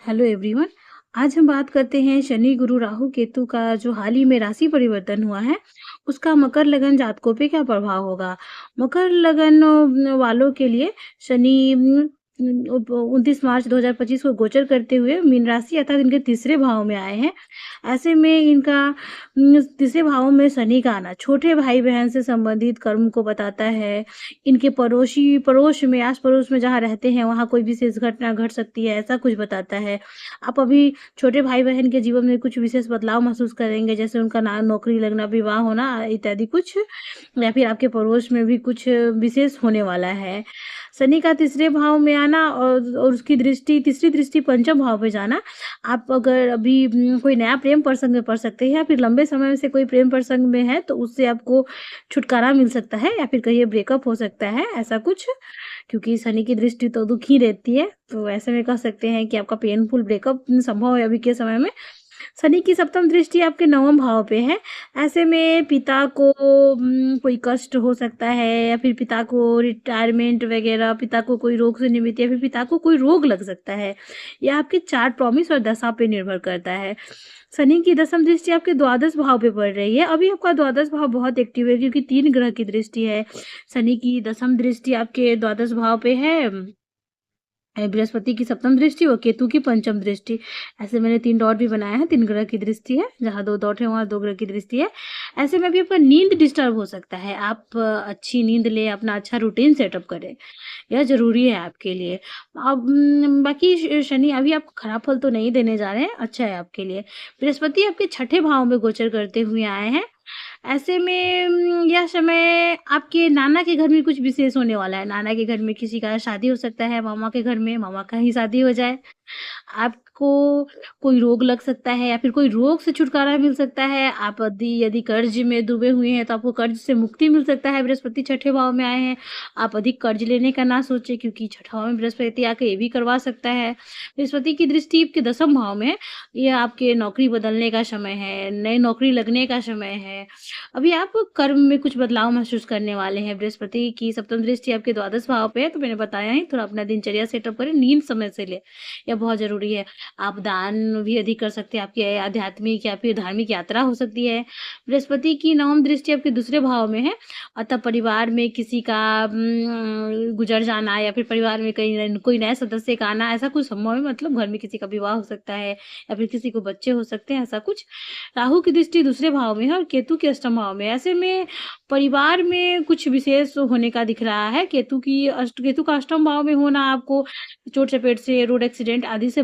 Hello everyone. आज हम बात करते हैं शनि गुरु राहु केतु का जो हाल ही में राशि परिवर्तन हुआ है उसका मकर लगन जातकों पे क्या प्रभाव होगा। मकर लगन वालों के लिए शनि 29 मार्च 2025 को गोचर करते हुए मीन राशि अर्थात इनके तीसरे भाव में आए हैं। ऐसे में इनका तीसरे भाव में शनि का आना छोटे भाई बहन से संबंधित कर्म को बताता है। इनके पड़ोस में आस-पड़ोस में जहाँ रहते हैं वहाँ कोई विशेष घटना घट सकती है, ऐसा कुछ बताता है। आप अभी छोटे भाई-बहन के जीवन में कुछ विशेष बदलाव महसूस करेंगे, जैसे उनका ना नौकरी लगना, विवाह होना इत्यादि कुछ, या फिर आपके पड़ोस में भी कुछ विशेष होने वाला है। शनि का तीसरे भाव में आना और उसकी तीसरी दृष्टि पंचम भाव पे जाना, आप अगर अभी कोई नया प्रेम प्रसंग में पड़ सकते हैं या फिर लंबे समय से कोई प्रेम प्रसंग में है, तो उससे आपको छुटकारा मिल सकता है या फिर कहिए ब्रेकअप हो सकता है, ऐसा कुछ। क्योंकि शनि की दृष्टि तो दुःख ही देती है, तो ऐसे में कह सकते हैं कि आपका पेनफुल ब्रेकअप संभव है अभी के समय में। शनि की सप्तम दृष्टि आपके नवम भाव पे है। ऐसे में पिता को कोई कष्ट हो सकता है या फिर पिता को रिटायरमेंट वगैरह, पिता को कोई रोग से निमित्त या फिर पिता को कोई रोग लग सकता है। यह आपके चार्ट प्रॉमिस और दशा पे निर्भर करता है। शनि की दसम दृष्टि आपके द्वादश भाव पे पड़ रही है। अभी आपका द्वादश भाव बहुत एक्टिव है क्योंकि 3 ग्रह की दृष्टि है। शनि की दसम दृष्टि आपके द्वादश भाव पे है। बृहस्पति की सप्तम दृष्टि और केतु की पंचम दृष्टि। ऐसे मैंने 3 डॉट भी बनाए हैं, 3 ग्रह की दृष्टि है, जहाँ 2 डॉट है वहाँ 2 ग्रह की दृष्टि है। ऐसे में भी आपका नींद डिस्टर्ब हो सकता है। आप अच्छी नींद लें, अपना अच्छा रूटीन सेटअप करें, यह ज़रूरी है आपके लिए। अब बाकी शनि अभी आपको खराब फल तो नहीं देने जा रहे हैं, अच्छा है आपके लिए। बृहस्पति आपके छठे भाव में गोचर करते हुए आए हैं। ऐसे में यह समय आपके नाना के घर में कुछ विशेष होने वाला है। नाना के घर में किसी का शादी हो सकता है, मामा के घर में मामा का ही शादी हो जाए। आपको कोई रोग लग सकता है या फिर कोई रोग से छुटकारा मिल सकता है। आप यदि कर्ज में डूबे हुए हैं तो आपको कर्ज से मुक्ति मिल सकता है। बृहस्पति छठे भाव में आए हैं। आप अधिक कर्ज लेने का ना सोचें क्योंकि छठा भाव में बृहस्पति आके ये भी करवा सकता है। बृहस्पति की दृष्टि आपके दसम भाव में है। यह आपके नौकरी बदलने का समय है, नई नौकरी लगने का समय है। अभी आप कर्म में कुछ बदलाव महसूस करने वाले हैं। बृहस्पति की सप्तम दृष्टि आपके द्वादश भाव पे है, तो मैंने बताया ही, थोड़ा अपना दिनचर्या सेटअप करें, नींद समय से लें, यह बहुत ज़रूरी है। आप दान भी अधिक कर सकते हैं, आपकी आध्यात्मिक या फिर धार्मिक यात्रा हो सकती है। बृहस्पति की नवम दृष्टि आपके दूसरे भाव में है, अतः परिवार में किसी का गुजर जाना या फिर परिवार में कोई नए सदस्य का आना, ऐसा कुछ संभव है। मतलब घर में किसी का विवाह हो सकता है या फिर किसी को बच्चे हो सकते हैं, ऐसा कुछ। राहु की दृष्टि दूसरे भाव में है और केतु के अष्टम भाव में। ऐसे में परिवार में कुछ विशेष होने का दिख रहा है। केतु का अष्टम भाव में होना आपको चोट चपेट से, रोड एक्सीडेंट आदि से